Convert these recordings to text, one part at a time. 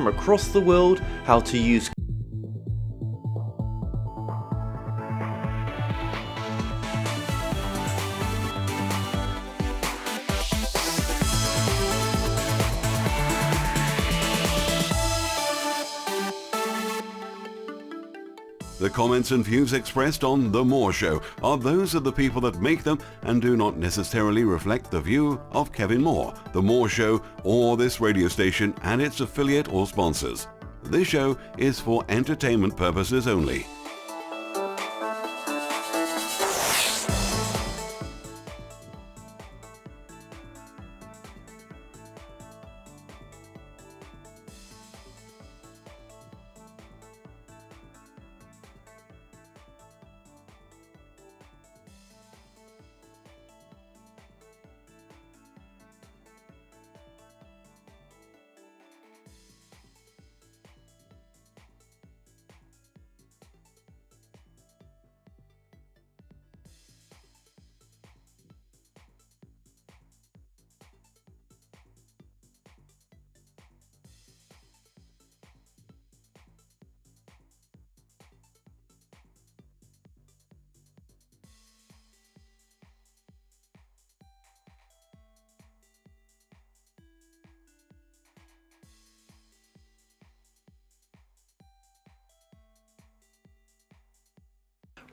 from across the world how to use The comments and views expressed on The Moore Show are those of the people that make them and do not necessarily reflect the view of Kevin Moore, The Moore Show, or this radio station and its affiliate or sponsors. This show is for entertainment purposes only.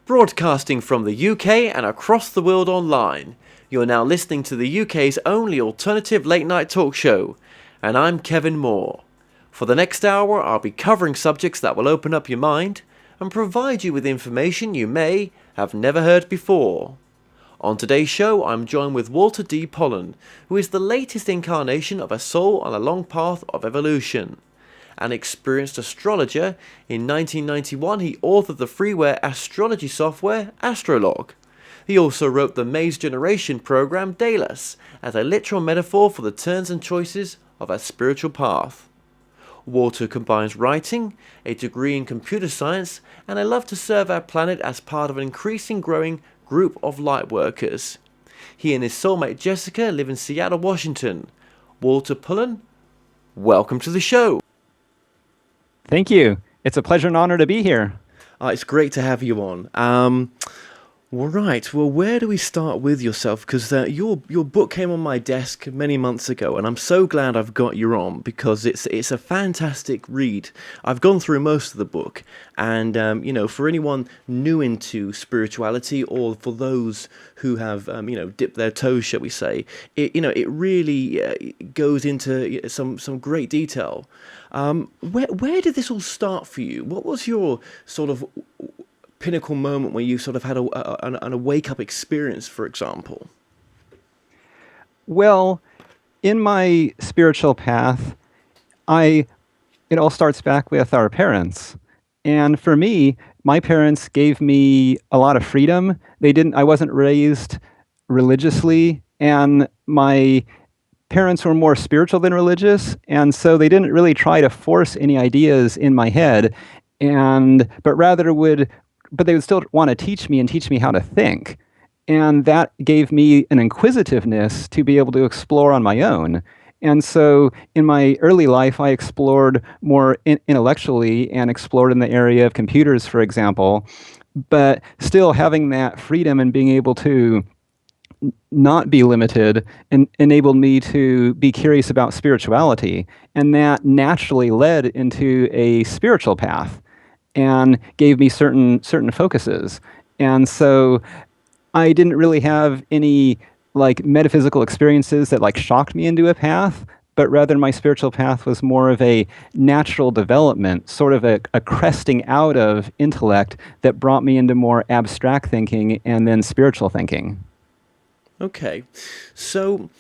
Broadcasting from the UK and across the world online, you're now listening to the UK's only alternative late night talk show, and I'm Kevin Moore. For the next hour, I'll be covering subjects that will open up your mind and provide you with information you may have never heard before. On today's show, I'm joined with Walter D. Pollan, who is the latest incarnation of a soul on a long path of evolution. An experienced astrologer, in 1991 he authored the freeware astrology software Astrology. He also wrote the Maze Generation program Daedalus as a literal metaphor for the turns and choices of our spiritual path. Walter combines writing, a degree in computer science, and a love to serve our planet as part of an increasing growing group of light workers. He and his soulmate Jessica live in Seattle, Washington. Walter Pollan, welcome to the show. Thank you. It's a pleasure and honor to be here. It's great to have you on. Right, well, where do we start with yourself? Because your book came on my desk many months ago, and I'm so glad I've got you on because it's a fantastic read. I've gone through most of the book, and for anyone new into spirituality, or for those who have dipped their toes, shall we say, it really goes into some great detail. Where did this all start for you? What was your sort of pinnacle moment where you sort of had a wake-up experience, for example? Well, in my spiritual path, it all starts back with our parents. And for me, my parents gave me a lot of freedom. I wasn't raised religiously, and my parents were more spiritual than religious, and so they didn't really try to force any ideas in my head, but they would still want to teach me how to think. And that gave me an inquisitiveness to be able to explore on my own. And so in my early life, I explored more intellectually and explored in the area of computers, for example, but still having that freedom and being able to not be limited and enabled me to be curious about spirituality. And that naturally led into a spiritual path and gave me certain focuses. And so I didn't really have any metaphysical experiences that shocked me into a path, but rather my spiritual path was more of a natural development, sort of a cresting out of intellect that brought me into more abstract thinking and then spiritual thinking. Okay, so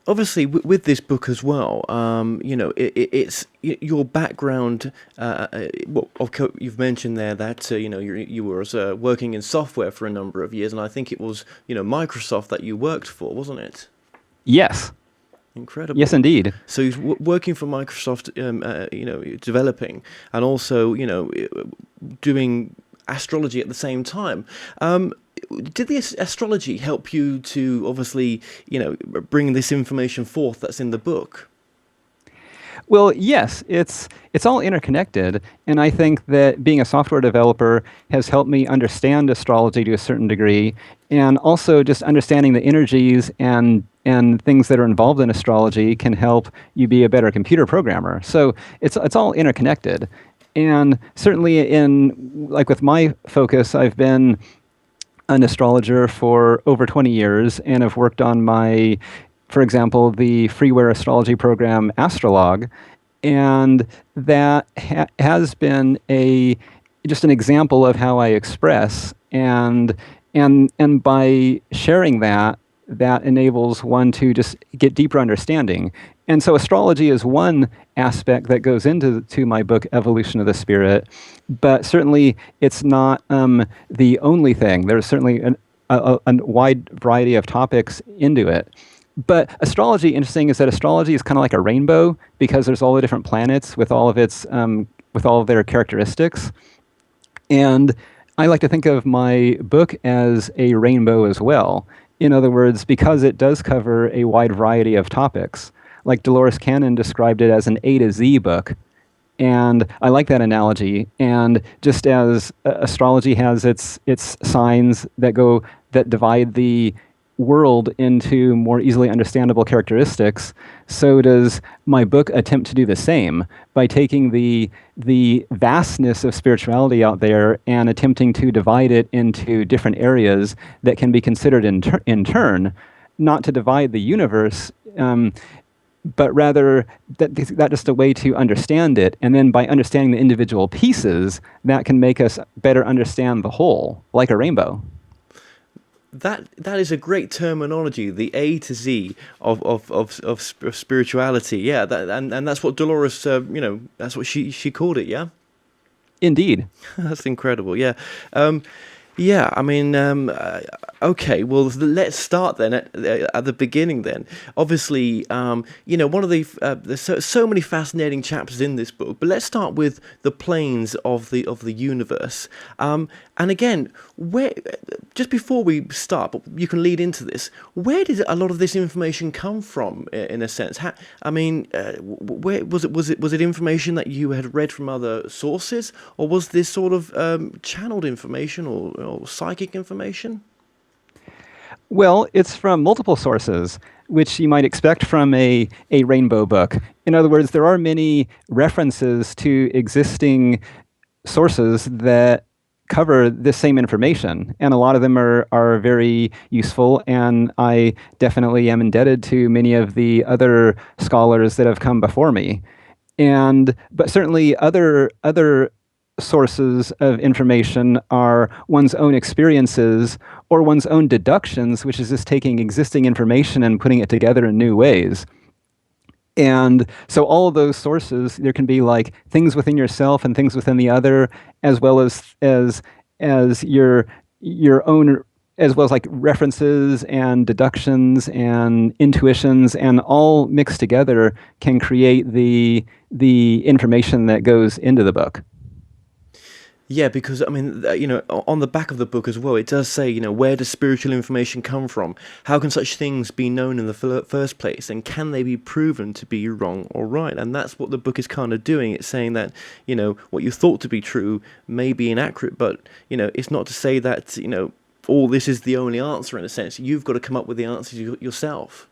obviously with this book as well, it's your background. You've mentioned there that you were working in software for a number of years, and I think it was Microsoft that you worked for, wasn't it? Yes. Incredible. Yes, indeed. So he's working for Microsoft, developing, and also doing astrology at the same time. Did the astrology help you to obviously, bring this information forth that's in the book? Well, yes, it's all interconnected, and I think that being a software developer has helped me understand astrology to a certain degree, and also just understanding the energies and things that are involved in astrology can help you be a better computer programmer. So it's all interconnected, and certainly in like with my focus, I've been an astrologer for over 20 years and have worked on my, for example, the freeware astrology program Astrolog, and that has been a just an example of how I express, and by sharing that, that enables one to just get deeper understanding. And so astrology is one aspect that goes into my book, Evolution of the Spirit, but certainly it's not the only thing. There's certainly a wide variety of topics into it. But astrology, interesting, is that astrology is kind of like a rainbow because there's all the different planets with all of its with all of their characteristics. And I like to think of my book as a rainbow as well. In other words, because it does cover a wide variety of topics. Like Dolores Cannon described it as an A to Z book. And I like that analogy. And just as astrology has its signs that divide the world into more easily understandable characteristics, so does my book attempt to do the same by taking the vastness of spirituality out there and attempting to divide it into different areas that can be considered in turn, not to divide the universe, but rather that just a way to understand it, and then by understanding the individual pieces, that can make us better understand the whole, like a rainbow. That is a great terminology, the A to Z of spirituality. Yeah, and that's what Dolores, that's what she called it. Yeah, Indeed. that's incredible. Yeah. Yeah, I mean, okay, well, let's start then at the beginning then. Obviously, one of there's so many fascinating chapters in this book, but let's start with the planes of the universe. And again, just before we start, but you can lead into this, where did a lot of this information come from, in a sense? Where was it information that you had read from other sources, or was this sort of channeled information or psychic information? Well, it's from multiple sources, which you might expect from a rainbow book. In other words, there are many references to existing sources that cover the same information, and a lot of them are very useful, and I definitely am indebted to many of the other scholars that have come before me. But certainly other sources of information are one's own experiences or one's own deductions, which is just taking existing information and putting it together in new ways. And so all of those sources, there can be like things within yourself and things within the other, as well as your own, as well as like references and deductions and intuitions, and all mixed together can create the information that goes into the book. Yeah, because I mean, on the back of the book as well, it does say, where does spiritual information come from? How can such things be known in the first place? And can they be proven to be wrong or right? And that's what the book is kind of doing. It's saying that, what you thought to be true may be inaccurate, but, it's not to say that, all this is the only answer in a sense. You've got to come up with the answers yourself.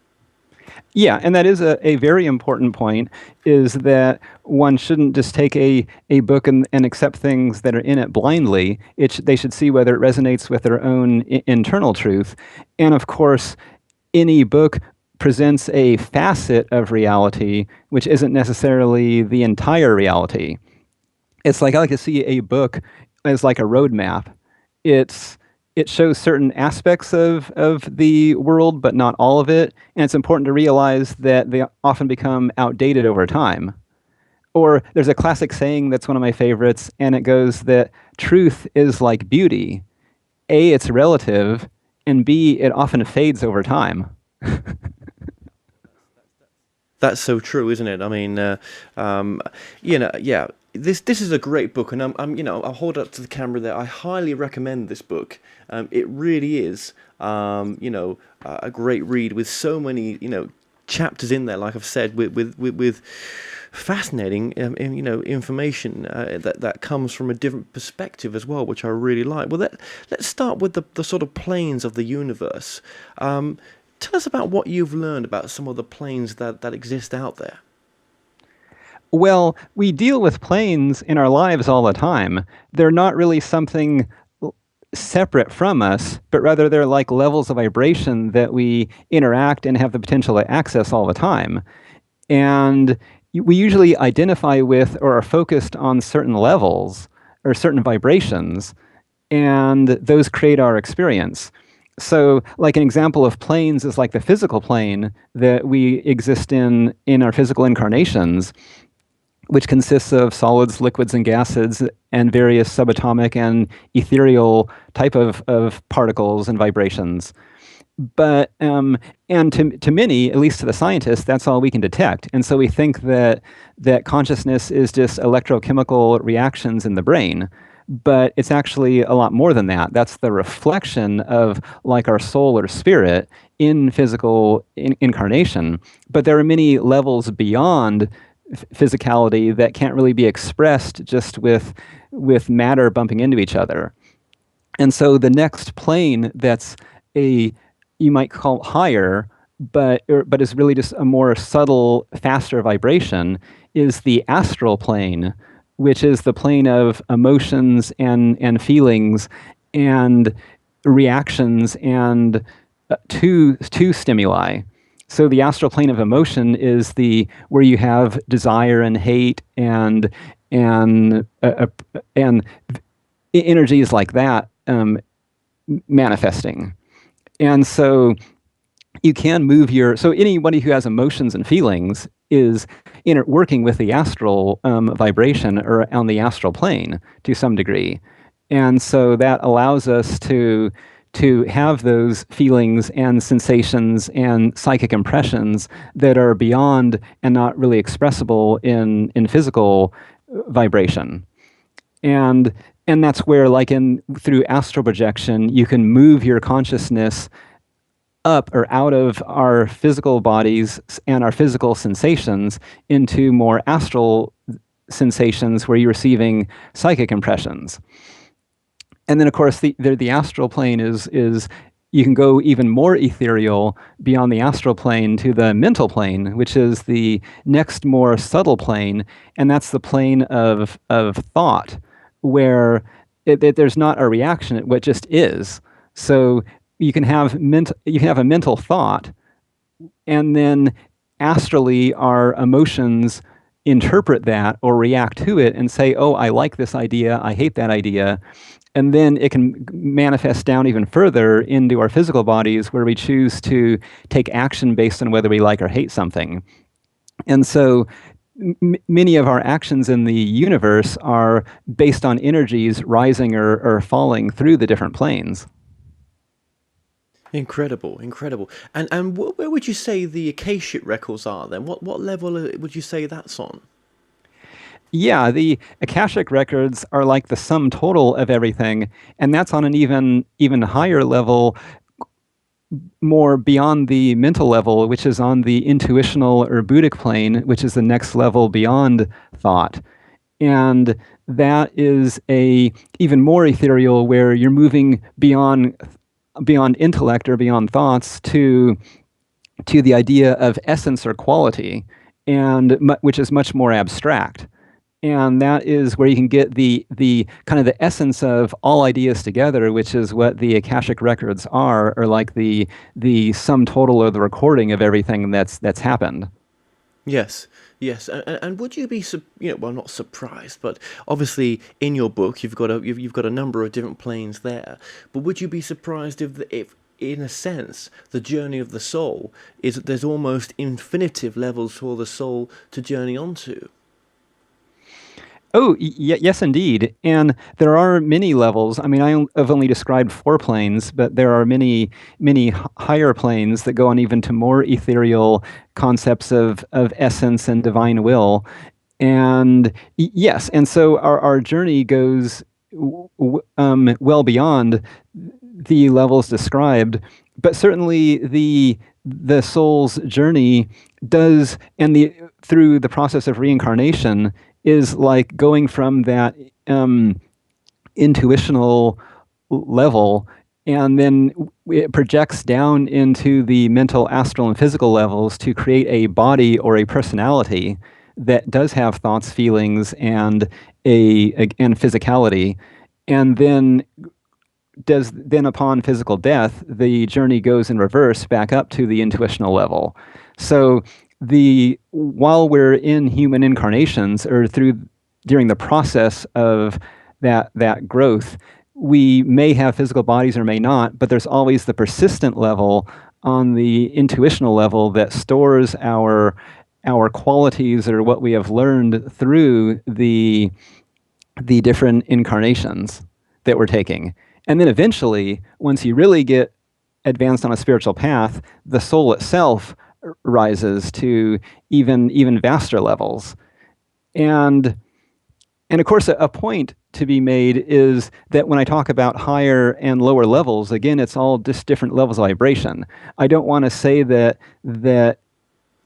Yeah, and that is a very important point, is that one shouldn't just take a book and accept things that are in it blindly. They should see whether it resonates with their own internal truth. And of course, any book presents a facet of reality, which isn't necessarily the entire reality. It's like I like to see a book as like a roadmap. It shows certain aspects of the world, but not all of it. And it's important to realize that they often become outdated over time. Or there's a classic saying that's one of my favorites, and it goes that truth is like beauty. A, it's relative, and B, it often fades over time. That's so true, isn't it? I mean, yeah. This is a great book, and I'll hold up to the camera there. I highly recommend this book. It really is, a great read with so many, chapters in there, like I've said, with fascinating information that comes from a different perspective as well, which I really like. Well, let's start with the sort of planes of the universe. Tell us about what you've learned about some of the planes that exist out there. Well, we deal with planes in our lives all the time. They're not really something separate from us, but rather they're like levels of vibration that we interact and have the potential to access all the time. And we usually identify with or are focused on certain levels or certain vibrations, and those create our experience. So, like an example of planes is like the physical plane that we exist in our physical incarnations, which consists of solids, liquids, and gases, and various subatomic and ethereal type of particles and vibrations. But and to many, at least to the scientists, that's all we can detect. And so we think that consciousness is just electrochemical reactions in the brain. But it's actually a lot more than that. That's the reflection of like our soul or spirit in physical incarnation. But there are many levels beyond physicality that can't really be expressed just with matter bumping into each other. And so the next plane that's you might call higher, but is really just a more subtle, faster vibration, is the astral plane, which is the plane of emotions and feelings and reactions and to stimuli. So the astral plane of emotion is where you have desire and hate and energies like that manifesting. And so you can move so anybody who has emotions and feelings is working with the astral vibration or on the astral plane to some degree. And so that allows us to have those feelings and sensations and psychic impressions that are beyond and not really expressible in physical vibration. And that's where, like through astral projection, you can move your consciousness up or out of our physical bodies and our physical sensations into more astral sensations where you're receiving psychic impressions. And then, of course, the astral plane is you can go even more ethereal beyond the astral plane to the mental plane, which is the next more subtle plane, and that's the plane of thought, where there's not a reaction; it just is. So you can have a mental thought, and then astrally our emotions interpret that or react to it and say, "Oh, I like this idea. I hate that idea." And then it can manifest down even further into our physical bodies where we choose to take action based on whether we like or hate something. And so many of our actions in the universe are based on energies rising or falling through the different planes. Incredible. And where would you say the akashic records are then? What level would you say that's on? Yeah, the akashic records are like the sum total of everything, and that's on an even higher level, more beyond the mental level, which is on the intuitional or Buddhic plane, which is the next level beyond thought. And that is even more ethereal, where you're moving beyond intellect or beyond thoughts to the idea of essence or quality, and which is much more abstract. And that is where you can get the kind of the essence of all ideas together, which is what the akashic records are, or like the sum total or the recording of everything that's happened. Yes. And would you be, well, not surprised, but obviously in your book you've got a number of different planes there. But would you be surprised if in a sense the journey of the soul is that there's almost infinitive levels for the soul to journey onto? Oh, yes, indeed. And there are many levels. I mean, I've only described 4 planes, but there are many, many higher planes that go on even to more ethereal concepts of essence and divine will. And yes, and so our journey goes well beyond the levels described, but certainly the the soul's journey does, and through the process of reincarnation, is like going from that intuitional level, and then it projects down into the mental, astral, and physical levels to create a body or a personality that does have thoughts, feelings, and and physicality, and then upon physical death, the journey goes in reverse back up to the intuitional level. So while we're in human incarnations, or during the process of that growth, we may have physical bodies or may not, but there's always the persistent level on the intuitional level that stores our qualities, or what we have learned through the different incarnations that we're taking. And then eventually, once you really get advanced on a spiritual path, the soul itself rises to even vaster levels. And of course, a point to be made is that when I talk about higher and lower levels, again, it's all just different levels of vibration. I don't want to say that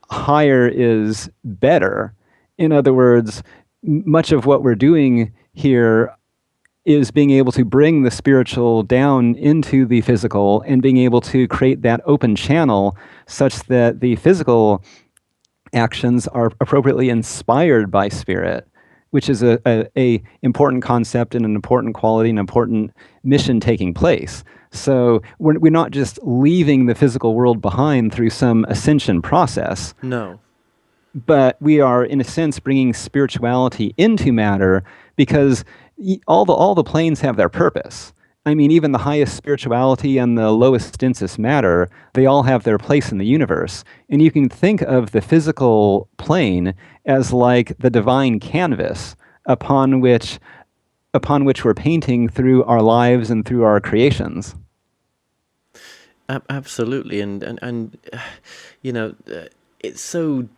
higher is better. In other words, much of what we're doing here is being able to bring the spiritual down into the physical, and being able to create that open channel such that the physical actions are appropriately inspired by spirit, which is a important concept and an important quality, an important mission taking place. So we're not just leaving the physical world behind through some ascension process. No. But we are, in a sense, bringing spirituality into matter, because all the planes have their purpose. I mean, even the highest spirituality and the lowest, densest matter, they all have their place in the universe. And you can think of the physical plane as like the divine canvas upon which we're painting through our lives and through our creations. Absolutely, and you know, it's so.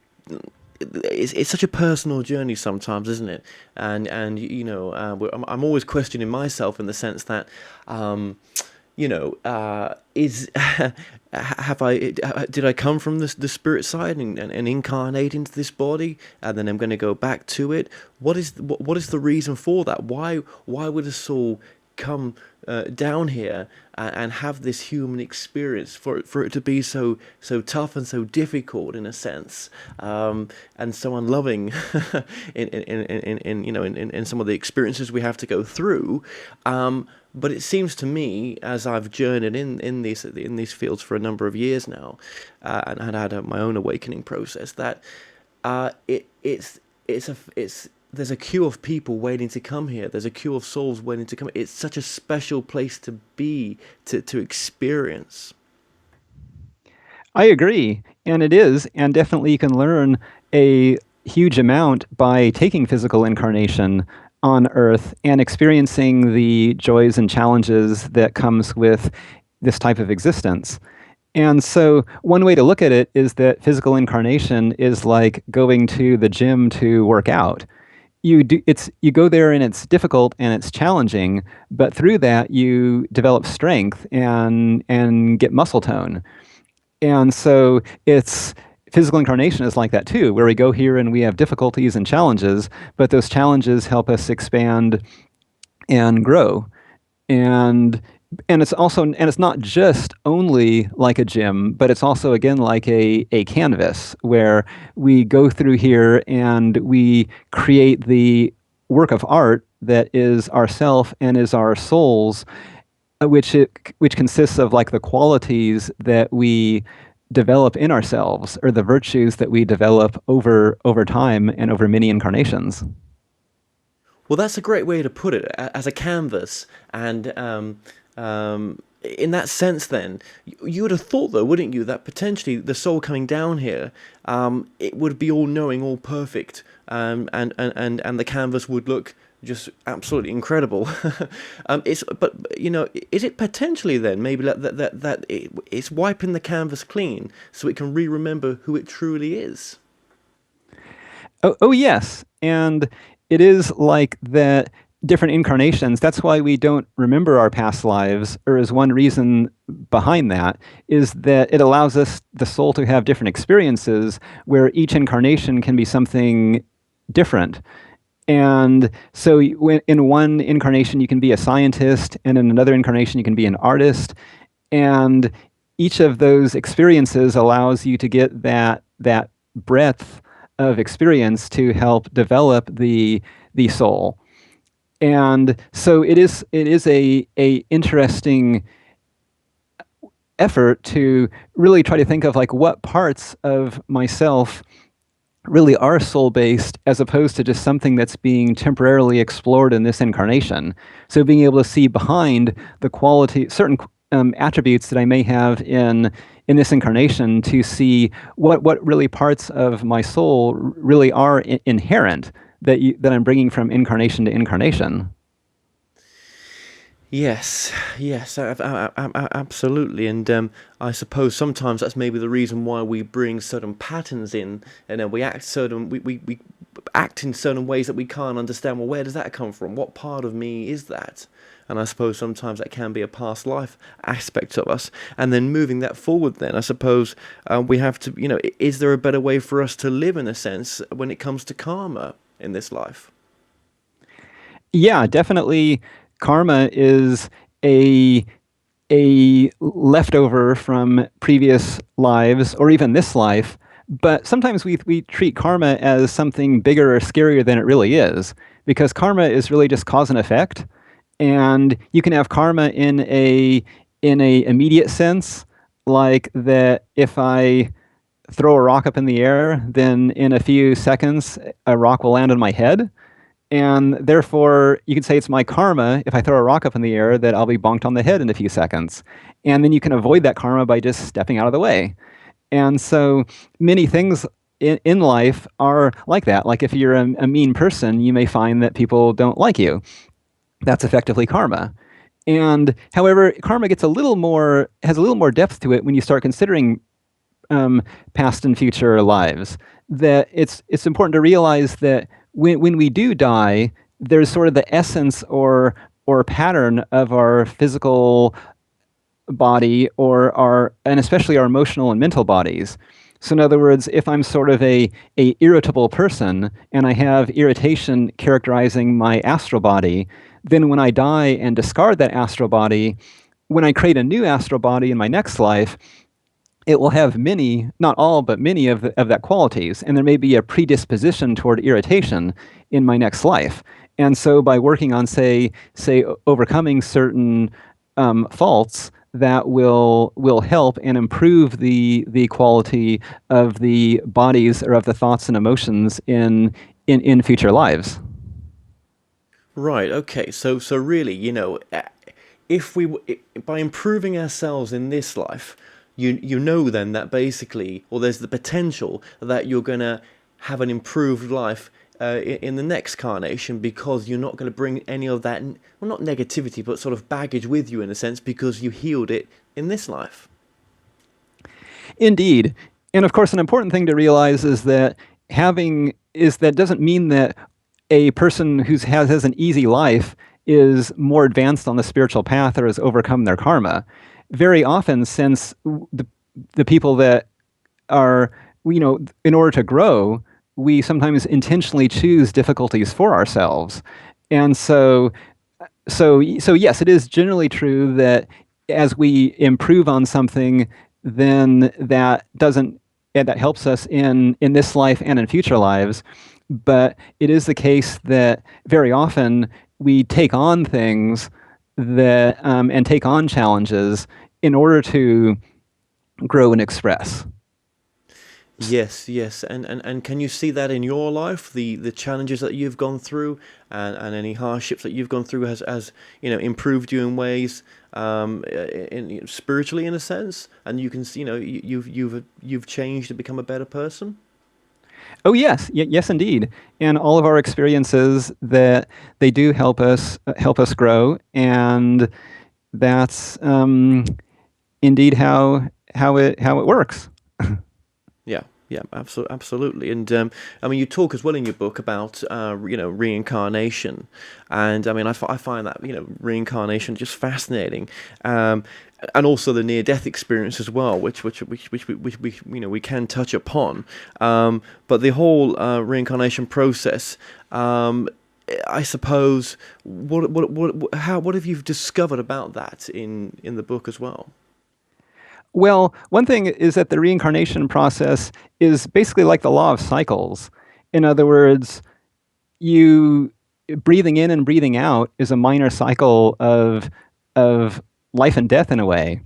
It's such a personal journey sometimes, isn't it? And you know, I'm always questioning myself in the sense that, you know, did I come from the spirit side and incarnate into this body, and then I'm going to go back to it? What is the reason for that? Why would a soul come down here and have this human experience, for it to be so tough and so difficult in a sense, and so unloving in you know, in some of the experiences we have to go through, but it seems to me, as I've journeyed in these fields for a number of years now, and had my own awakening process, that there's a queue of people waiting to come here. There's a queue of souls waiting to come. It's such a special place to be, to experience. I agree, and it is, and definitely you can learn a huge amount by taking physical incarnation on Earth and experiencing the joys and challenges that comes with this type of existence. And so one way to look at it is that physical incarnation is like going to the gym to work out. You go there and it's difficult and it's challenging, but through that you develop strength and get muscle tone. And so physical incarnation is like that too, where we go here and we have difficulties and challenges, but those challenges help us expand and grow. And it's not just only like a gym, but it's also, again, like a canvas where we go through here and we create the work of art that is ourself and is our souls, which consists of like the qualities that we develop in ourselves, or the virtues that we develop over time and over many incarnations. Well, that's a great way to put it, as a canvas. And in that sense, then, you would have thought, though, wouldn't you, that potentially the soul coming down here, it would be all knowing, all perfect, and the canvas would look just absolutely incredible. But you know, is it potentially then maybe that it's wiping the canvas clean so it can remember who it truly is? Oh yes, and it is like that. different incarnations. That's why we don't remember our past lives, or is one reason behind that, is that it allows us, the soul, to have different experiences where each incarnation can be something different. And so in one incarnation you can be a scientist, and in another incarnation you can be an artist, and each of those experiences allows you to get that breadth of experience to help develop the soul. And so it is a interesting effort to really try to think of like what parts of myself really are soul-based, as opposed to just something that's being temporarily explored in this incarnation. So being able to see behind the quality, certain attributes that I may have in this incarnation, to see what really parts of my soul really are inherent that I'm bringing from incarnation to incarnation. Yes, absolutely, and I suppose sometimes that's maybe the reason why we bring certain patterns in, and then we act in certain ways that we can't understand. Well, where does that come from? What part of me is that? And I suppose sometimes that can be a past life aspect of us. And then moving that forward, then I suppose we have to, is there a better way for us to live, in a sense, when it comes to karma in this life? Yeah, definitely. Karma is a leftover from previous lives, or even this life. But sometimes we treat karma as something bigger or scarier than it really is, because karma is really just cause and effect. And you can have karma in a immediate sense, like that if I throw a rock up in the air, then in a few seconds a rock will land on my head. And therefore, you could say it's my karma, if I throw a rock up in the air, that I'll be bonked on the head in a few seconds. And then you can avoid that karma by just stepping out of the way. And so many things in life are like that. Like if you're a mean person, you may find that people don't like you. That's effectively karma. And however, karma has a little more depth to it when you start considering past and future lives. That it's important to realize that when we do die, there's sort of the essence or pattern of our physical body, and especially our emotional and mental bodies. So in other words, if I'm sort of a irritable person and I have irritation characterizing my astral body, then when I die and discard that astral body, when I create a new astral body in my next life, it will have many, not all, but many of that qualities, and there may be a predisposition toward irritation in my next life. And so by working on, say overcoming certain faults, that will help and improve the quality of the bodies, or of the thoughts and emotions in future lives. Right. Okay. So really, if by improving ourselves in this life, you know then that basically, or there's the potential that you're gonna have an improved life in the next incarnation, because you're not going to bring any of that, well, not negativity, but sort of baggage with you, in a sense, because you healed it in this life. Indeed. And of course, an important thing to realize is that doesn't mean that a person who has an easy life is more advanced on the spiritual path or has overcome their karma. Very often, since the people that are, in order to grow, we sometimes intentionally choose difficulties for ourselves. And so yes, it is generally true that as we improve on something, then that helps us in this life and in future lives. But it is the case that very often we take on things that and take on challenges in order to grow and express. Yes, and can you see that in your life, the challenges that you've gone through, and any hardships that you've gone through has improved you in ways, spiritually, in a sense, and you can see, you've changed to become a better person? Oh yes, yes indeed. And all of our experiences, that they do help us grow, and that's indeed how it works. Yeah, Yeah, absolutely. And I mean, you talk as well in your book about reincarnation, and I mean, I find that reincarnation just fascinating, and also the near-death experience as well, which we can touch upon. But the whole reincarnation process. I suppose what have you discovered about that in the book as well? Well, one thing is that the reincarnation process is basically like the law of cycles. In other words, you breathing in and breathing out is a minor cycle of life and death in a way.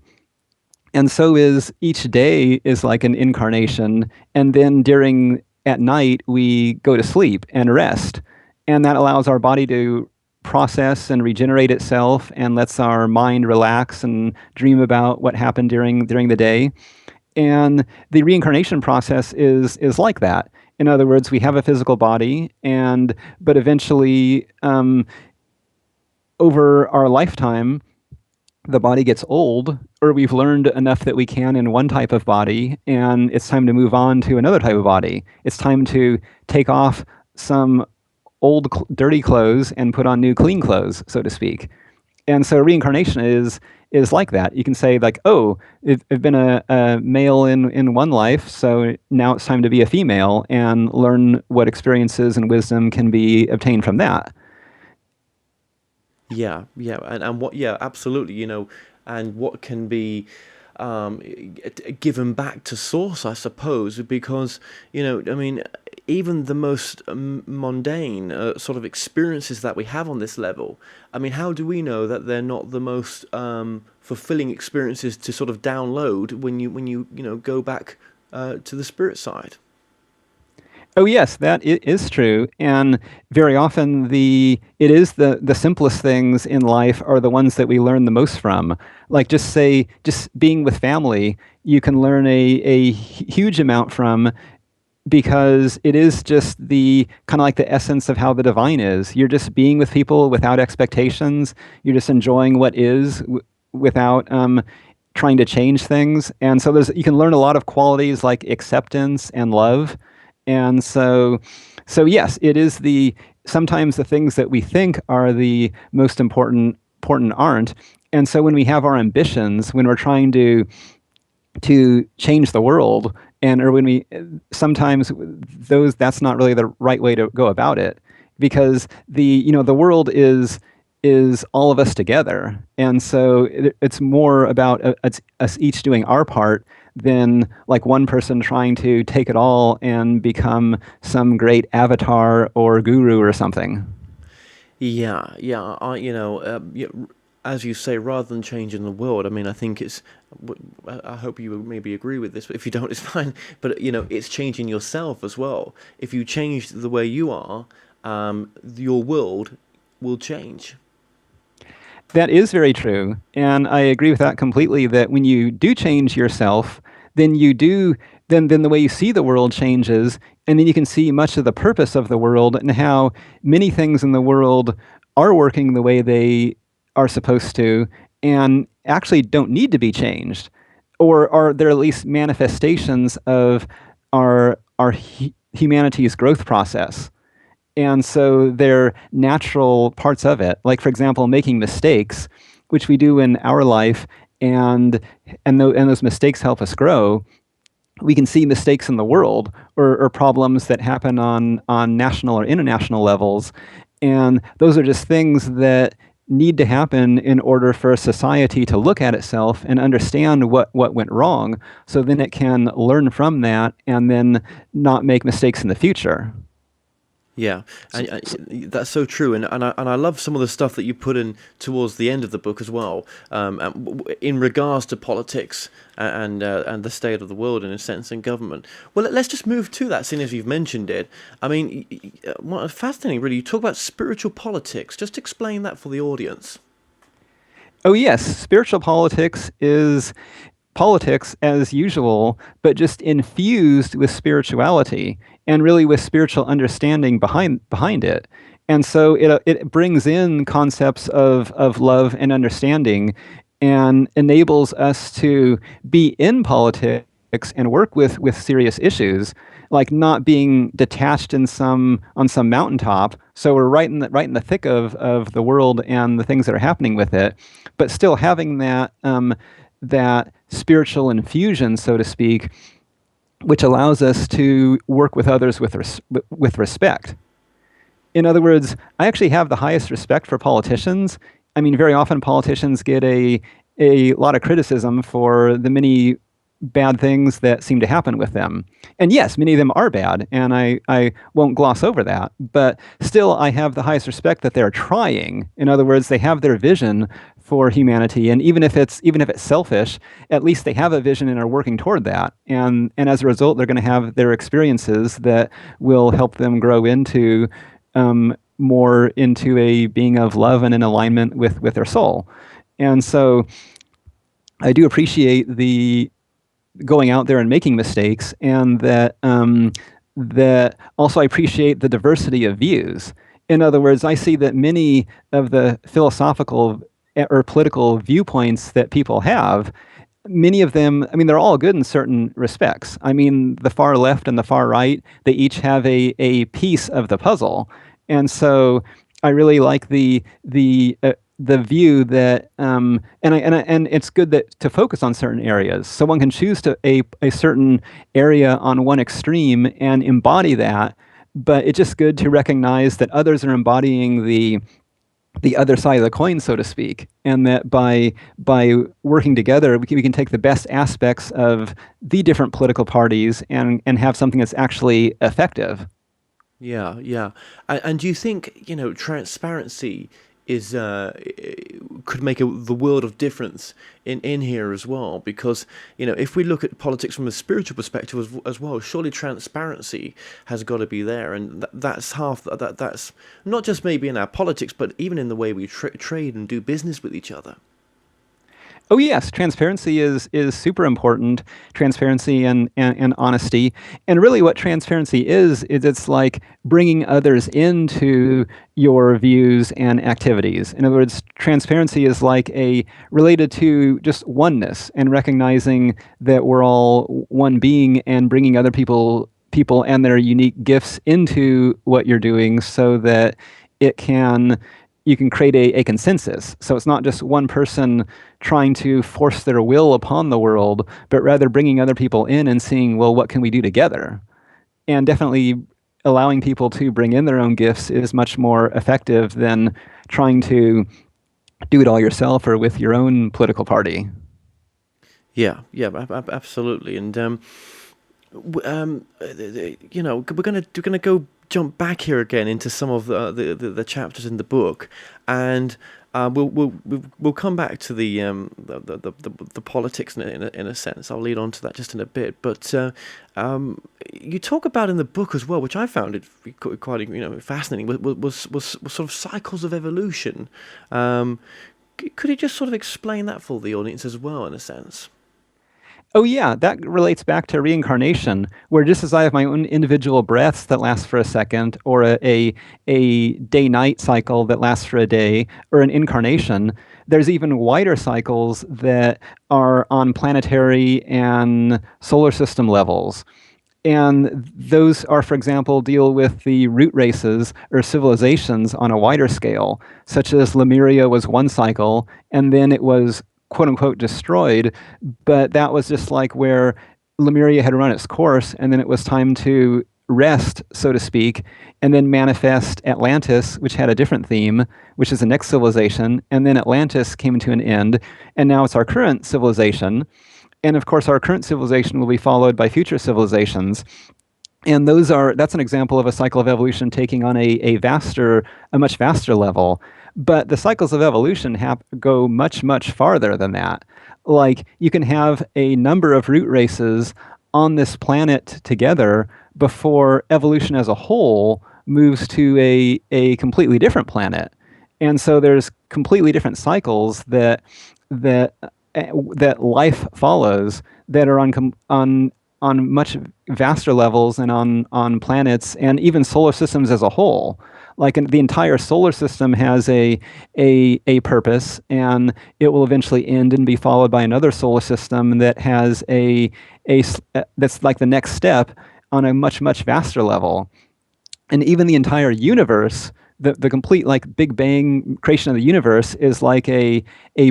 And so is each day is like an incarnation, and then during at night we go to sleep and rest, and that allows our body to process and regenerate itself and lets our mind relax and dream about what happened during the day. And the reincarnation process is like that. In other words, we have a physical body, but eventually, over our lifetime, the body gets old, or we've learned enough that we can in one type of body, and it's time to move on to another type of body. It's time to take off some old dirty clothes and put on new clean clothes, so to speak. And so reincarnation is like that. You can say like, oh, I've been a male in one life, so now it's time to be a female and learn what experiences and wisdom can be obtained from that. Yeah, yeah, and what? Yeah, absolutely. And what can be given back to source, I suppose, because I mean, even the most mundane sort of experiences that we have on this level. I mean, how do we know that they're not the most fulfilling experiences to sort of download when you go back to the spirit side? Oh yes, that is true, and very often it is the simplest things in life are the ones that we learn the most from. Like just being with family, you can learn a huge amount from, because it is just the kind of like the essence of how the divine is. You're just being with people without expectations. You're just enjoying what is without trying to change things. And so you can learn a lot of qualities like acceptance and love. And so yes, it is sometimes the things that we think are the most important aren't. And so when we have our ambitions, when we're trying to change the world, or when we sometimes that's not really the right way to go about it, because the world is all of us together, and so it's more about us each doing our part than like one person trying to take it all and become some great avatar or guru or something. Yeah, yeah. As you say, rather than changing the world, I mean, I think I hope you maybe agree with this, but if you don't, it's fine. But it's changing yourself as well. If you change the way you are, your world will change. That is very true, and I agree with that completely. That when you do change yourself, then then the way you see the world changes, and then you can see much of the purpose of the world and how many things in the world are working the way they are supposed to, and actually don't need to be changed, or are there at least manifestations of humanity's growth process. And so they're natural parts of it. Like, for example, making mistakes, which we do in our life, and those mistakes help us grow. We can see mistakes in the world, or problems that happen on national or international levels. And those are just things that need to happen in order for a society to look at itself and understand what went wrong, so then it can learn from that and then not make mistakes in the future. Yeah, and that's so true, and I love some of the stuff that you put in towards the end of the book as well, in regards to politics and the state of the world in a sense, and government. Well, let's just move to that, seeing as you've mentioned it. I mean, fascinating, really. You talk about spiritual politics. Just explain that for the audience. Oh yes, spiritual politics is politics as usual, but just infused with spirituality and really with spiritual understanding behind it. And so it brings in concepts of love and understanding, and enables us to be in politics and work with serious issues, like not being detached on some mountaintop. So we're right in the thick of the world and the things that are happening with it, but still having that spiritual infusion, so to speak, which allows us to work with others with respect. In other words, I actually have the highest respect for politicians. I mean, very often politicians get a lot of criticism for the many bad things that seem to happen with them. And yes, many of them are bad, and I won't gloss over that. But still, I have the highest respect that they're trying. In other words, they have their vision for humanity, and even if it's selfish, at least they have a vision and are working toward that. And as a result, they're going to have their experiences that will help them grow into more into a being of love and in alignment with their soul. And so I do appreciate the going out there and making mistakes, and that also I appreciate the diversity of views. In other words, I see that many of the philosophical or political viewpoints that people have, many of them, I mean, they're all good in certain respects. I mean, the far left and the far right, they each have a piece of the puzzle. And so I really like the view that, and it's good to focus on certain areas. So one can choose a certain area on one extreme and embody that, but it's just good to recognize that others are embodying the other side of the coin, so to speak, and that by working together, we can take the best aspects of the different political parties and have something that's actually effective. Yeah, yeah. And do you think, transparency is could make the world of difference in here as well? Because, if we look at politics from a spiritual perspective as well, surely transparency has got to be there, and that's that's not just maybe in our politics, but even in the way we trade and do business with each other. Oh yes, transparency is super important. Transparency and honesty, and really, what transparency is it's like bringing others into your views and activities. In other words, transparency is like related to just oneness and recognizing that we're all one being and bringing other people and their unique gifts into what you're doing, so that you can create a consensus. So it's not just one person trying to force their will upon the world, but rather bringing other people in and seeing, well, what can we do together? And definitely allowing people to bring in their own gifts is much more effective than trying to do it all yourself or with your own political party. Yeah, absolutely. And we're gonna go jump back here again into some of the chapters in the book, and we'll come back to the politics in a sense. I'll lead on to that just in a bit, but you talk about in the book as well, which I found it quite fascinating, was sort of cycles of evolution. Could you just sort of explain that for the audience as well, in a sense? Oh yeah, that relates back to reincarnation, where just as I have my own individual breaths that last for a second, or a day-night cycle that lasts for a day, or an incarnation, there's even wider cycles that are on planetary and solar system levels. And those are, for example, deal with the root races or civilizations on a wider scale, such as Lemuria was one cycle, and then it was quote-unquote destroyed, but that was just like where Lemuria had run its course, and then it was time to rest, so to speak, and then manifest Atlantis, which had a different theme, which is the next civilization, and then Atlantis came to an end, and now it's our current civilization, and of course our current civilization will be followed by future civilizations. And that's an example of a cycle of evolution taking on a much vaster level. But the cycles of evolution go much, much farther than that. Like, you can have a number of root races on this planet together before evolution as a whole moves to a completely different planet. And so there's completely different cycles that life follows that are on much vaster levels and on planets and even solar systems as a whole. the entire solar system has a purpose, and it will eventually end and be followed by another solar system that has that's like the next step on a much, much vaster level. And even the entire universe, the complete like Big Bang creation of the universe is like a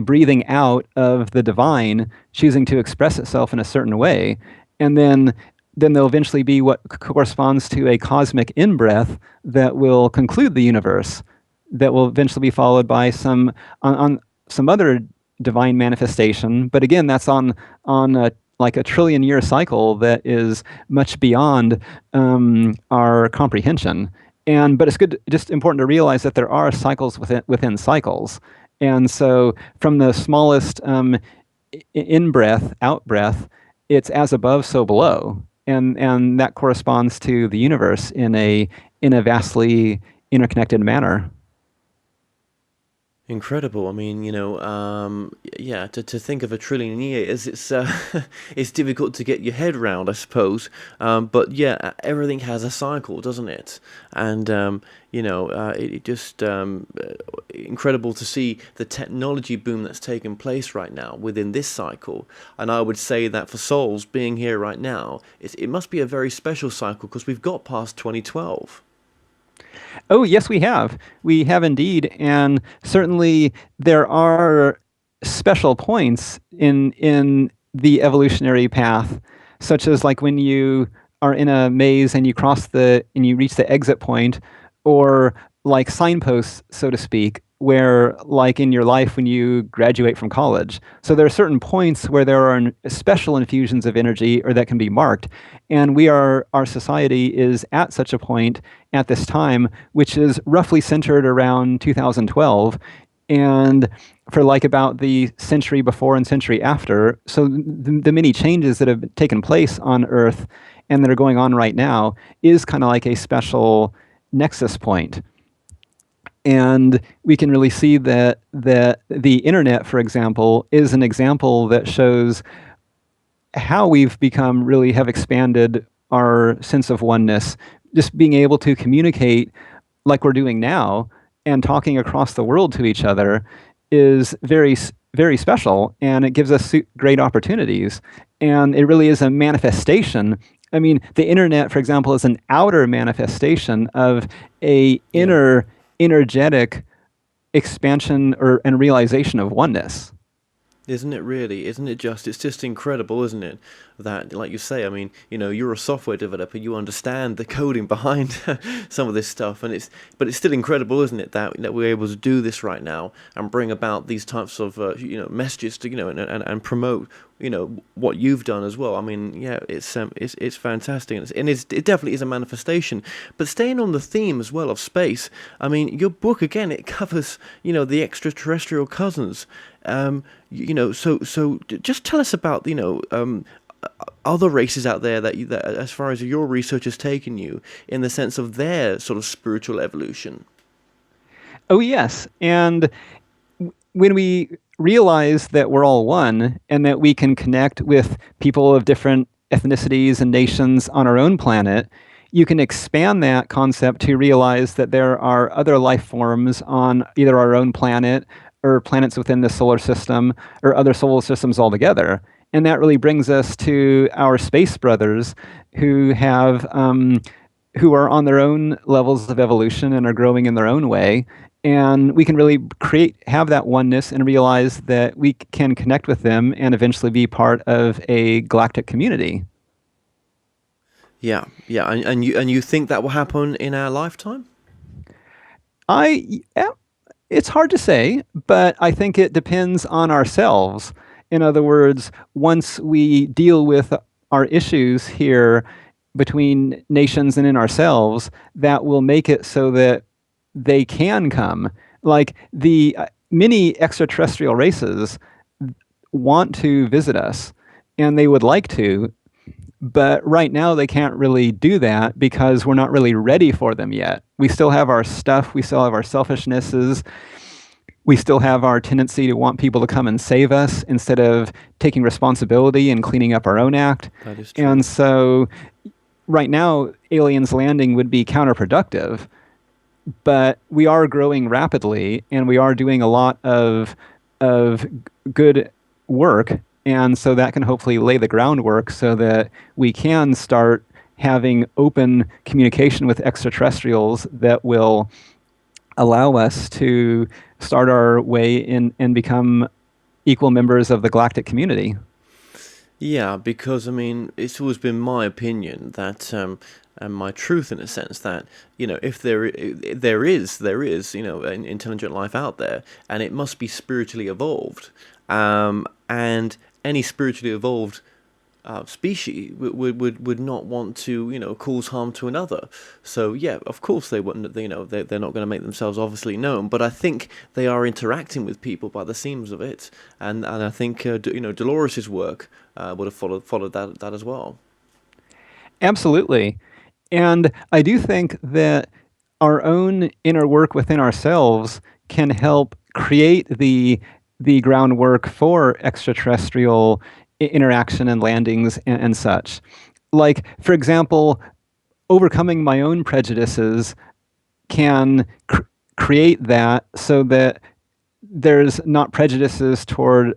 breathing out of the divine choosing to express itself in a certain way. And then there'll eventually be what corresponds to a cosmic in-breath that will conclude the universe, that will eventually be followed by some other divine manifestation. But again, that's on like a trillion-year cycle that is much beyond our comprehension. But it's just important to realize that there are cycles within cycles. And so from the smallest in-breath, out-breath, it's as above, so below. And that corresponds to the universe in a vastly interconnected manner. Incredible. I mean, yeah, to think of a trillion years, it's difficult to get your head round, I suppose. But yeah, everything has a cycle, doesn't it? And it just incredible to see the technology boom that's taken place right now within this cycle. And I would say that for souls being here right now, it must be a very special cycle because we've got past 2012. Oh, yes, we have. We have indeed. And certainly there are special points in the evolutionary path, such as like when you are in a maze and you reach the exit point, or like signposts, so to speak, where like in your life when you graduate from college. So there are certain points where there are special infusions of energy or that can be marked. And our society is at such a point at this time, which is roughly centered around 2012. And for like about the century before and century after. So the many changes that have taken place on Earth and that are going on right now is kind of like a special nexus point. And we can really see that the internet, for example, is an example that shows how we've have expanded our sense of oneness. Just being able to communicate like we're doing now and talking across the world to each other is very, very special, and it gives us great opportunities. And it really is a manifestation. I mean, the internet, for example, is an outer manifestation of a inner energetic expansion and realization of oneness. Isn't it really? Isn't it just? It's just incredible, isn't it? That, like you say, I mean, you're a software developer, you understand the coding behind some of this stuff, but it's still incredible, isn't it, that we're able to do this right now and bring about these types of messages to and promote what you've done as well. I mean, yeah, it's fantastic, and it definitely is a manifestation. But staying on the theme as well of space, I mean, your book again, it covers the extraterrestrial cousins. So just tell us about other races out there that as far as your research has taken you in the sense of their sort of spiritual evolution. Oh yes, and when we realize that we're all one and that we can connect with people of different ethnicities and nations on our own planet, you can expand that concept to realize that there are other life forms on either our own planet or planets within the solar system or other solar systems altogether. And that really brings us to our space brothers who who are on their own levels of evolution and are growing in their own way. And we can really have that oneness and realize that we can connect with them and eventually be part of a galactic community. Yeah. And you think that will happen in our lifetime? It's hard to say, but I think it depends on ourselves. In other words, once we deal with our issues here between nations and in ourselves, that will make it so that they can come. Like the many extraterrestrial races want to visit us, and they would like to, but right now they can't really do that because we're not really ready for them yet. We still have our stuff, we still have our selfishnesses, we still have our tendency to want people to come and save us instead of taking responsibility and cleaning up our own act. That is true. And so right now, aliens landing would be counterproductive. but we are growing rapidly, and we are doing a lot of good work, and so that can hopefully lay the groundwork so that we can start having open communication with extraterrestrials that will allow us to start our way in and become equal members of the galactic community. Yeah, because I mean, it's always been my opinion that, and my truth in a sense that, if there is an intelligent life out there, and it must be spiritually evolved, and any spiritually evolved species would not want to cause harm to another. So yeah, of course they wouldn't. They're not going to make themselves obviously known. But I think they are interacting with people by the seams of it, and I think Dolores's work would have followed that as well. Absolutely. And I do think that our own inner work within ourselves can help create the groundwork for extraterrestrial interaction and landings and such. Like, for example, overcoming my own prejudices can create that so that there's not prejudices toward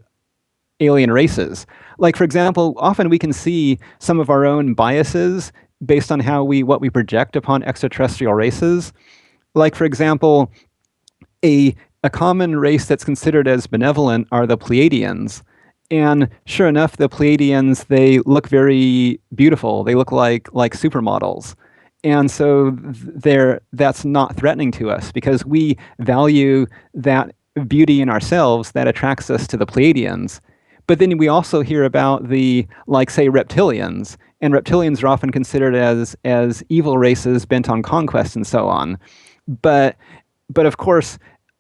alien races. Like, for example, often we can see some of our own biases based on what we project upon extraterrestrial races. Like, for example, a common race that's considered as benevolent are the Pleiadians. And sure enough, the Pleiadians, they look very beautiful. They look like supermodels. And so that's not threatening to us because we value that beauty in ourselves that attracts us to the Pleiadians. But then we also hear about say, reptilians. And reptilians are often considered as evil races bent on conquest and so on. But of course,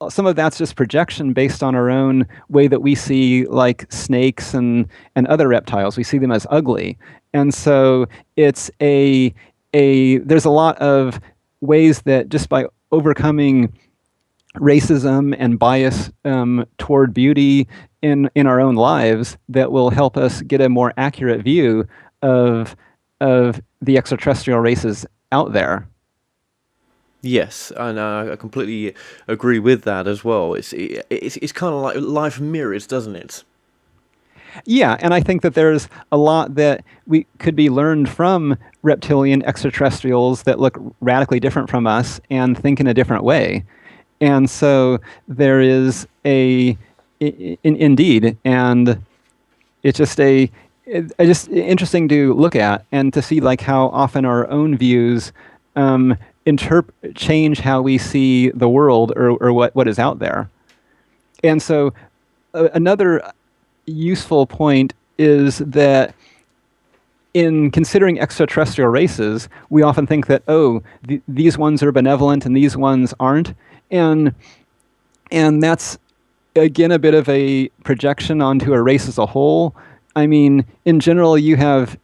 some of that's just projection based on our own way that we see like snakes and other reptiles. We see them as ugly. And so it's there's a lot of ways that just by overcoming racism and bias toward beauty in our own lives that will help us get a more accurate view of the extraterrestrial races out there. Yes, and I completely agree with that as well. It's kind of like life mirrors, doesn't it? Yeah, and I think that there's a lot that we could be learned from reptilian extraterrestrials that look radically different from us and think in a different way. And so there is indeed, and it's just just interesting to look at and to see like how often our own views change how we see the world or what is out there. And so another useful point is that in considering extraterrestrial races, we often think that, these ones are benevolent and these ones aren't. And that's, again, a bit of a projection onto a race as a whole. I mean, in general, you have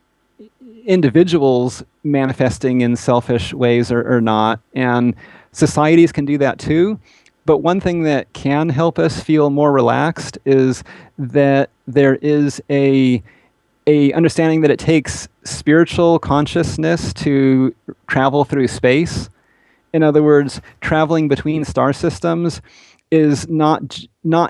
individuals manifesting in selfish ways or not, and societies can do that too. But one thing that can help us feel more relaxed is that there is a understanding that it takes spiritual consciousness to travel through space. In other words, traveling between star systems is not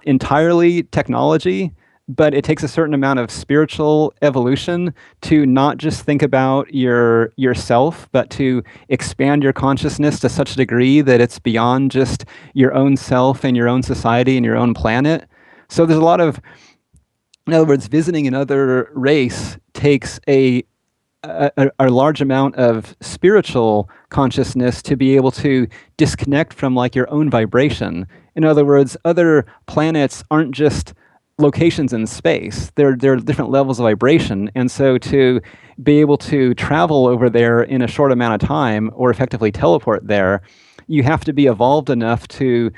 entirely technology, but it takes a certain amount of spiritual evolution to not just think about yourself, but to expand your consciousness to such a degree that it's beyond just your own self and your own society and your own planet. So there's a lot of, in other words, visiting another race takes a large amount of spiritual consciousness to be able to disconnect from like your own vibration. In other words, other planets aren't just locations in space. There are different levels of vibration. And so to be able to travel over there in a short amount of time or effectively teleport there, you have to be evolved enough to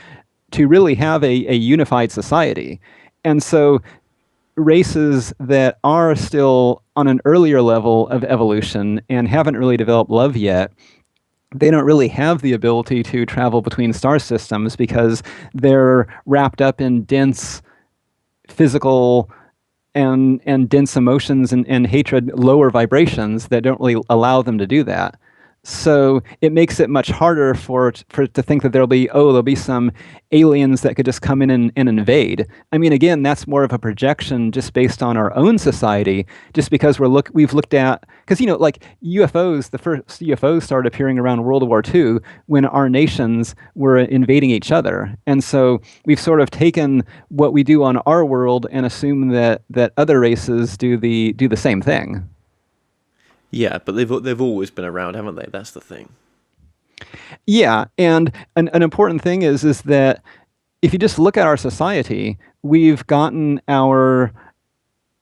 really have a unified society. And so races that are still on an earlier level of evolution and haven't really developed love yet, they don't really have the ability to travel between star systems because they're wrapped up in dense physical and dense emotions and hatred, lower vibrations that don't really allow them to do that. So it makes it much harder for it to think that there'll be some aliens that could just come in and invade. I mean, again, that's more of a projection just based on our own society, just because we've looked at, because like UFOs, the first UFOs started appearing around World War II when our nations were invading each other, and so we've sort of taken what we do on our world and assume that other races do the same thing. Yeah, but they've always been around, haven't they? That's the thing. Yeah, and an important thing is that if you just look at our society, we've gotten our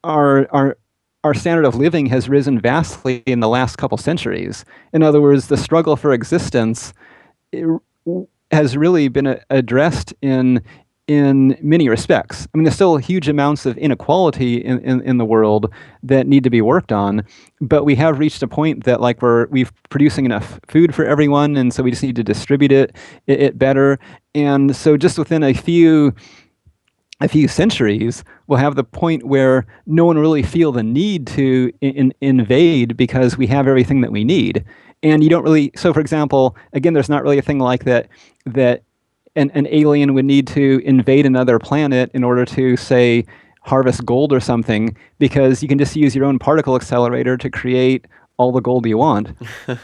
our our standard of living has risen vastly in the last couple centuries. In other words, the struggle for existence has really been addressed in many respects. I mean, there's still huge amounts of inequality in the world that need to be worked on, but we have reached a point that like we've producing enough food for everyone, and so we just need to distribute it better. And so just within a few centuries, we'll have the point where no one will really feel the need to invade because we have everything that we need. And you don't really, so for example, again, there's not really a thing like that an alien would need to invade another planet in order to, say, harvest gold or something, because you can just use your own particle accelerator to create all the gold you want.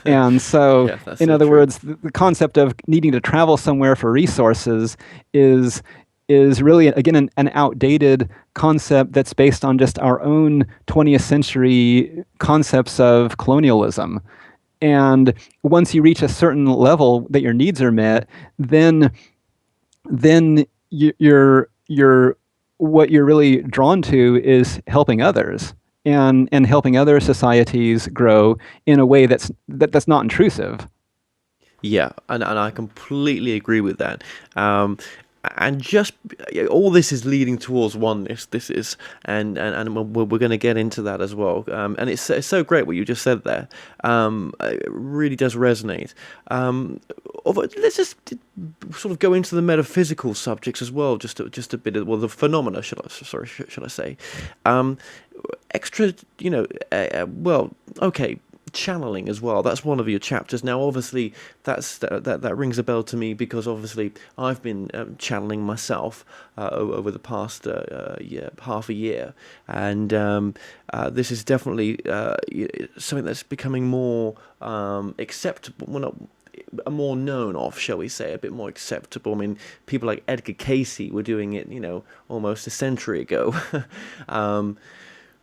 And so, Yeah, in so other true. words, the concept of needing to travel somewhere for resources is really, again, an outdated concept that's based on just our own 20th century concepts of colonialism. And once you reach a certain level that your needs are met, then you're what you're really drawn to is helping others and helping other societies grow in a way that's not intrusive. Yeah, and I completely agree with that. And just all this is leading towards oneness. This is, and we're going to get into that as well. And it's so great what you just said there. It really does resonate. Let's just sort of go into the metaphysical subjects as well. Just a bit of, well, the phenomena. Should I say? Extra. Well, okay. Channeling as well. That's one of your chapters. Now, obviously, that rings a bell to me because obviously I've been channeling myself over the past half a year, and this is definitely something that's becoming more acceptable. Well, not more known of, shall we say, a bit more acceptable. I mean, people like Edgar Casey were doing it, almost a century ago.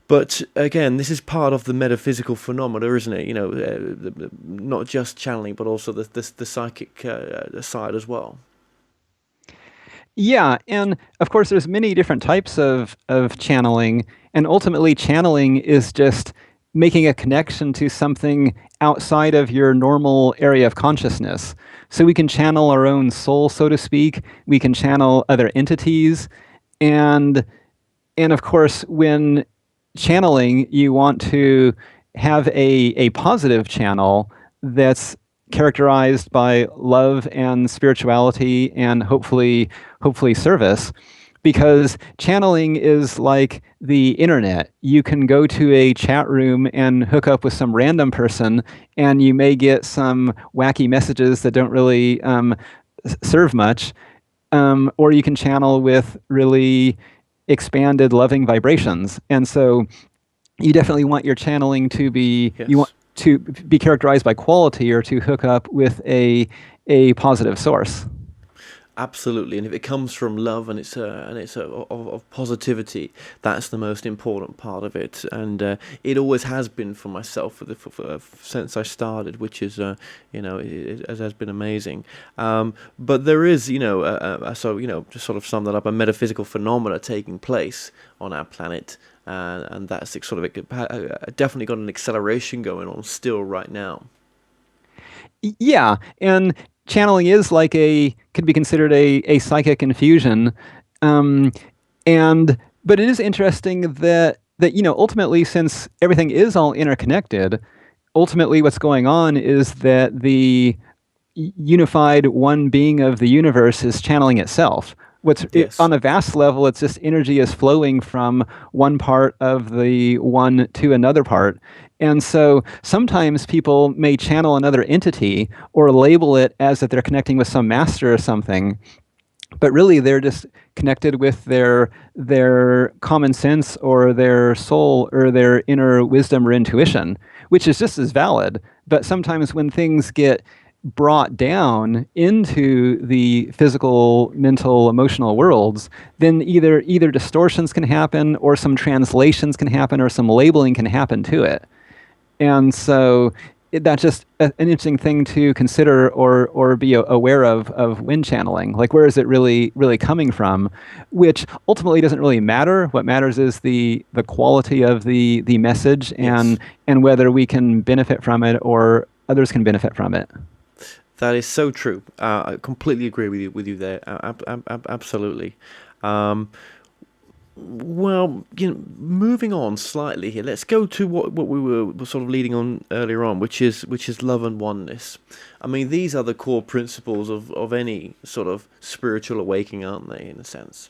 But again, this is part of the metaphysical phenomena, isn't it? Not just channeling, but also the psychic side as well. Yeah, and of course, there's many different types of channeling, and ultimately, channeling is just making a connection to something outside of your normal area of consciousness. So we can channel our own soul, so to speak. We can channel other entities, and of course, when channeling, you want to have a positive channel that's characterized by love and spirituality and hopefully service, because channeling is like the internet. You can go to a chat room and hook up with some random person, and you may get some wacky messages that don't really serve much, or you can channel with really expanded loving vibrations. And so you definitely want your channeling to be, Yes. you want to be characterized by quality, or to hook up with a positive source. Absolutely, and if it comes from love and it's of positivity, that's the most important part of it, and it always has been for myself since I started, which is it has been amazing. But there is just sort of sum that up, a metaphysical phenomena taking place on our planet, and that's sort of definitely got an acceleration going on still right now. Yeah, and channeling is like could be considered a psychic infusion, um, and but it is interesting that ultimately, since everything is all interconnected, ultimately what's going on is that the unified one being of the universe is channeling itself. Yes. On a vast level, it's just energy is flowing from one part of the one to another part, And so sometimes people may channel another entity or label it as if they're connecting with some master or something, but really they're just connected with their common sense or their soul or their inner wisdom or intuition, which is just as valid. But sometimes when things get brought down into the physical, mental, emotional worlds, then either distortions can happen or some translations can happen or some labeling can happen to it. And so that's just an interesting thing to consider or be aware of wind channeling. Like, where is it really coming from? Which ultimately doesn't really matter. What matters is the quality of the message Yes. and whether we can benefit from it or others can benefit from it. That is so true. I completely agree with you there. Absolutely. Um, well, moving on slightly here, let's go to what we were sort of leading on earlier on, which is love and oneness. I mean, these are the core principles of any sort of spiritual awakening, aren't they, in a sense?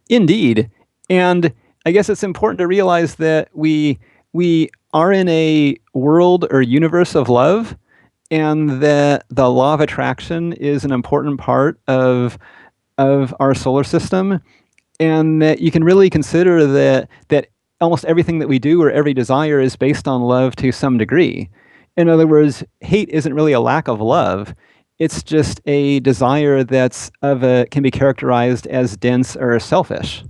Indeed. And I guess it's important to realize that we are in a world or universe of love, and that the law of attraction is an important part of our solar system, and that you can really consider that almost everything that we do or every desire is based on love to some degree. In other words, hate isn't really a lack of love. It's just a desire can be characterized as dense or selfish.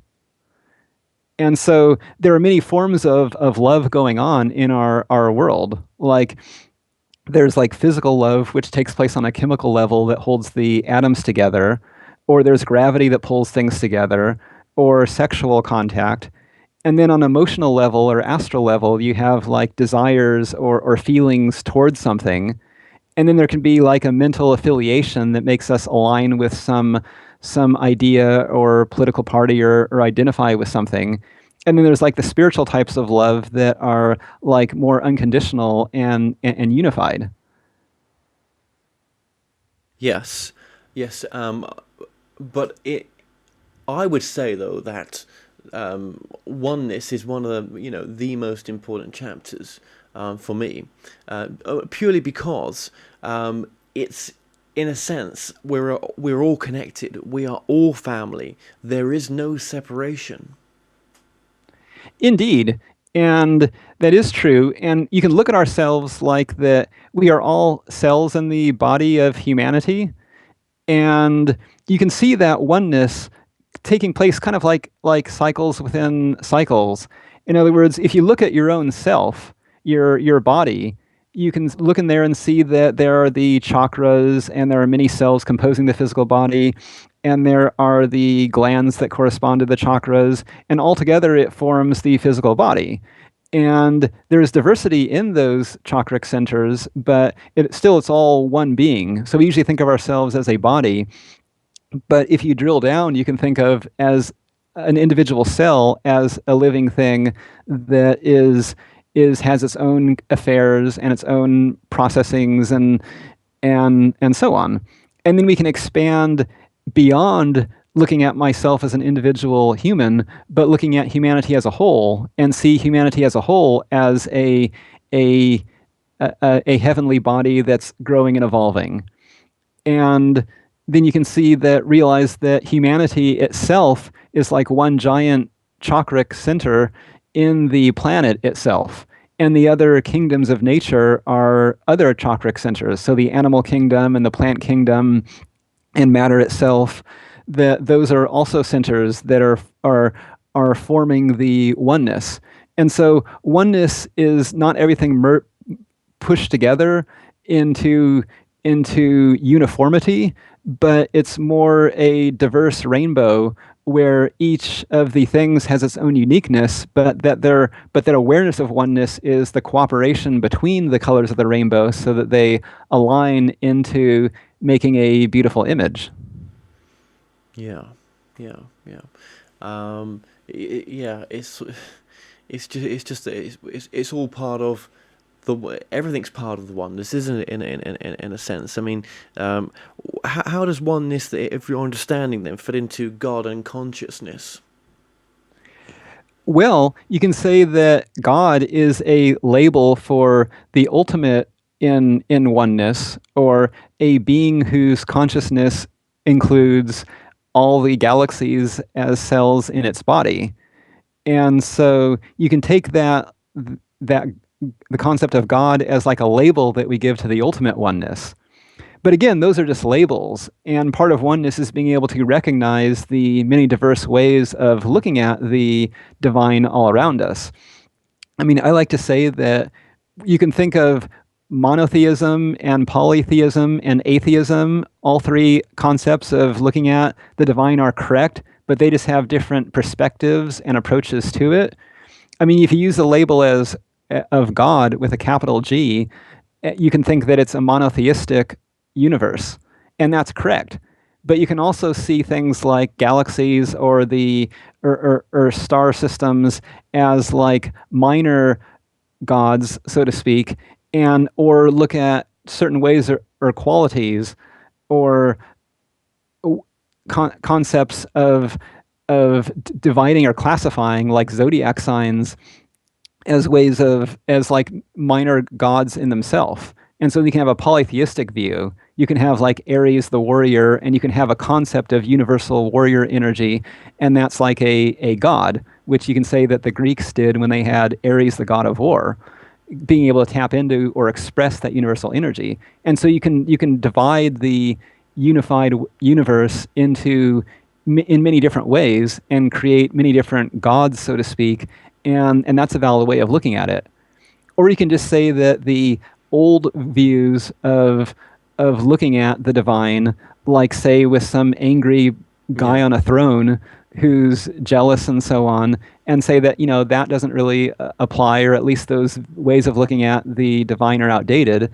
And so there are many forms of love going on in our world. Like, there's like physical love, which takes place on a chemical level that holds the atoms together, or there's gravity that pulls things together, or sexual contact. And then on emotional level or astral level, you have like desires or feelings towards something. And then there can be like a mental affiliation that makes us align with some idea or political party or identify with something. And then there's like the spiritual types of love that are like more unconditional and unified. Yes, yes. But I would say though that oneness is one of the most important chapters for me, purely because it's in a sense we're all connected. We are all family. There is no separation. Indeed. And that is true. And you can look at ourselves like that we are all cells in the body of humanity. And you can see that oneness taking place kind of like cycles within cycles. In other words, if you look at your own self, your body, you can look in there and see that there are the chakras and there are many cells composing the physical body, and there are the glands that correspond to the chakras, and altogether it forms the physical body. And there's diversity in those chakric centers, but it's all one being. So we usually think of ourselves as a body, but if you drill down, you can think of as an individual cell as a living thing that has its own affairs and its own processings and so on. And then we can expand beyond looking at myself as an individual human, but looking at humanity as a whole and see humanity as a whole as a a heavenly body that's growing and evolving. And then you can realize that humanity itself is like one giant chakric center in the planet itself. And the other kingdoms of nature are other chakric centers. So the animal kingdom and the plant kingdom and matter itself, those are also centers that are forming the oneness. And so oneness is not everything pushed together into uniformity, but it's more a diverse rainbow where each of the things has its own uniqueness, but that awareness of oneness is the cooperation between the colors of the rainbow so that they align into making a beautiful image. Yeah, yeah, yeah. Yeah. It's all part of everything's part of the oneness, isn't it? In a sense, I mean, how does oneness, if you're understanding them, fit into God and consciousness? Well, you can say that God is a label for the ultimate in oneness, or a being whose consciousness includes all the galaxies as cells in its body. And so you can take that the concept of God as like a label that we give to the ultimate oneness. But again, those are just labels. And part of oneness is being able to recognize the many diverse ways of looking at the divine all around us. I mean, I like to say that you can think of monotheism and polytheism and atheism. All three concepts of looking at the divine are correct, but they just have different perspectives and approaches to it. I mean, if you use the label as of God with a capital G, you can think that it's a monotheistic universe, and that's correct. But you can also see things like galaxies or the or star systems as like minor gods, so to speak, and or look at certain ways or qualities or concepts of dividing or classifying, like zodiac signs, as ways of as like minor gods in themselves. And so you can have a polytheistic view. You can have like Aries the warrior, and you can have a concept of universal warrior energy, and that's like a god, which you can say that the Greeks did when they had Ares the god of war, being able to tap into or express that universal energy. And so you can divide the unified universe into in many different ways and create many different gods, so to speak, and that's a valid way of looking at it. Or you can just say that the old views of looking at the divine, like say with some angry guy on a throne who's jealous and so on, and say that, you know, that doesn't really apply, or at least those ways of looking at the divine are outdated,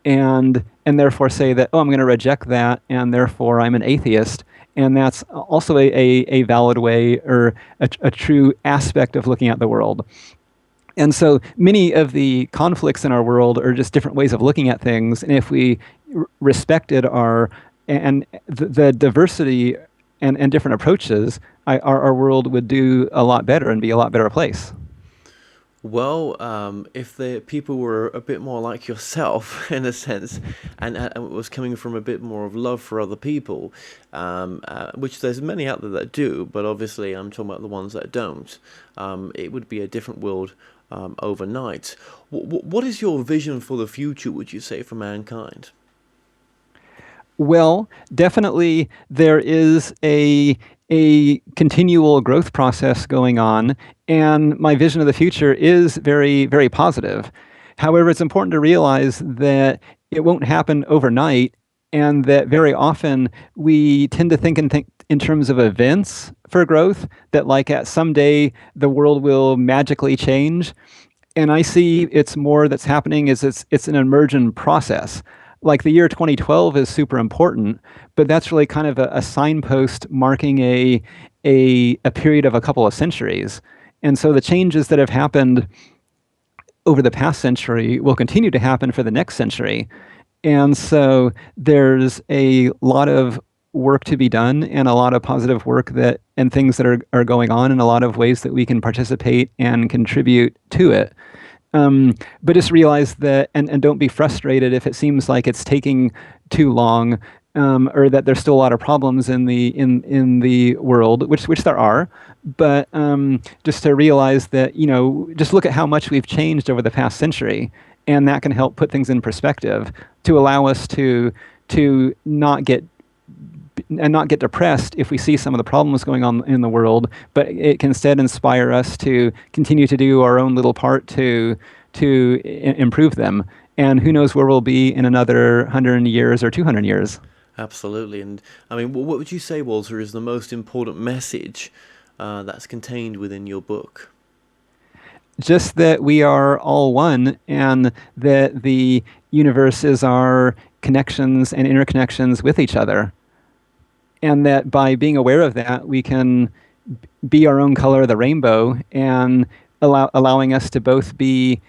and therefore say that, oh, I'm going to reject that, and therefore I'm an atheist. And that's also a valid way, or a true aspect of looking at the world. And so many of the conflicts in our world are just different ways of looking at things. And if we respected the diversity and different approaches, our world would do a lot better and be a lot better place. Well, if the people were a bit more like yourself, in a sense, and it was coming from a bit more of love for other people, which there's many out there that do, but obviously I'm talking about the ones that don't, it would be a different world overnight. What is your vision for the future, would you say, for mankind? Well, definitely there is a continual growth process going on, and my vision of the future is very, very positive. However, it's important to realize that it won't happen overnight, and that very often we tend to think in terms of events for growth, that like at someday the world will magically change. And I see it's more that's happening is it's an emergent process. Like the year 2012 is super important, but that's really kind of a signpost marking a period of a couple of centuries. And so the changes that have happened over the past century will continue to happen for the next century. And so there's a lot of work to be done, and a lot of positive work and things that are going on, and a lot of ways that we can participate and contribute to it. But just realize that, and don't be frustrated if it seems like it's taking too long, or that there's still a lot of problems in the world, which there are. But just to realize that, you know, just look at how much we've changed over the past century, and that can help put things in perspective to allow us to not get depressed if we see some of the problems going on in the world, but it can instead inspire us to continue to do our own little part to improve them. And who knows where we'll be in another 100 years or 200 years. Absolutely. And I mean, what would you say, Walter, is the most important message that's contained within your book? Just that we are all one, and that the universe is our connections and interconnections with each other. And that by being aware of that, we can be our own color of the rainbow, and allowing us to both be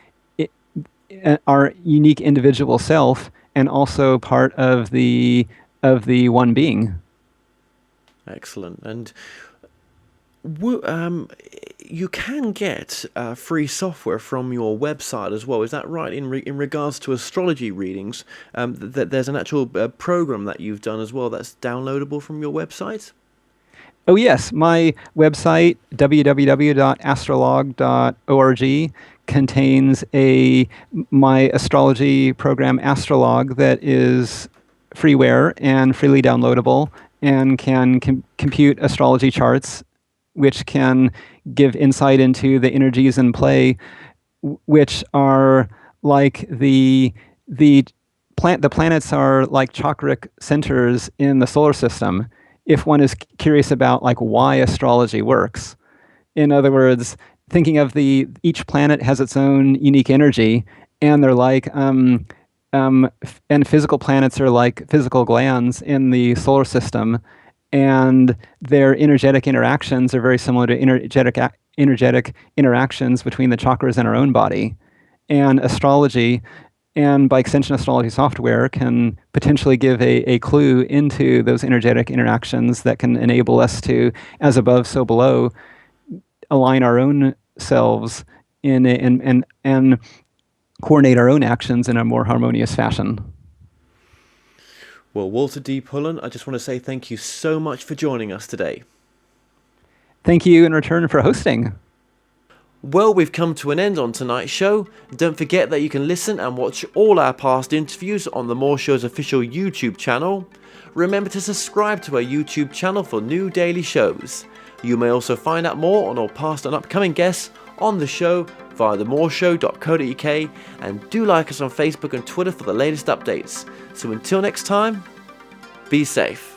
our unique individual self and also part of the one being. Excellent. And You can get free software from your website as well. Is that right? In regards to astrology readings, there's an actual program that you've done as well that's downloadable from your website? Oh, yes. My website, www.astrolog.org, contains my astrology program, Astrolog, that is freeware and freely downloadable and can compute astrology charts, which can give insight into the energies in play, which are like the planets are like chakric centers in the solar system. If one is curious about like why astrology works, in other words, thinking of each planet has its own unique energy, and they're like and physical planets are like physical glands in the solar system, and their energetic interactions are very similar to energetic interactions between the chakras in our own body. And astrology, and by extension astrology software, can potentially give a clue into those energetic interactions that can enable us to, as above, so below, align our own selves and coordinate our own actions in a more harmonious fashion. Well, Walter D. Pullen, I just want to say thank you so much for joining us today. Thank you in return for hosting. Well, we've come to an end on tonight's show. Don't forget that you can listen and watch all our past interviews on the More Show's official YouTube channel. Remember to subscribe to our YouTube channel for new daily shows. You may also find out more on all past and upcoming guests on the show via themoreshow.co.uk, and do like us on Facebook and Twitter for the latest updates. So until next time, be safe.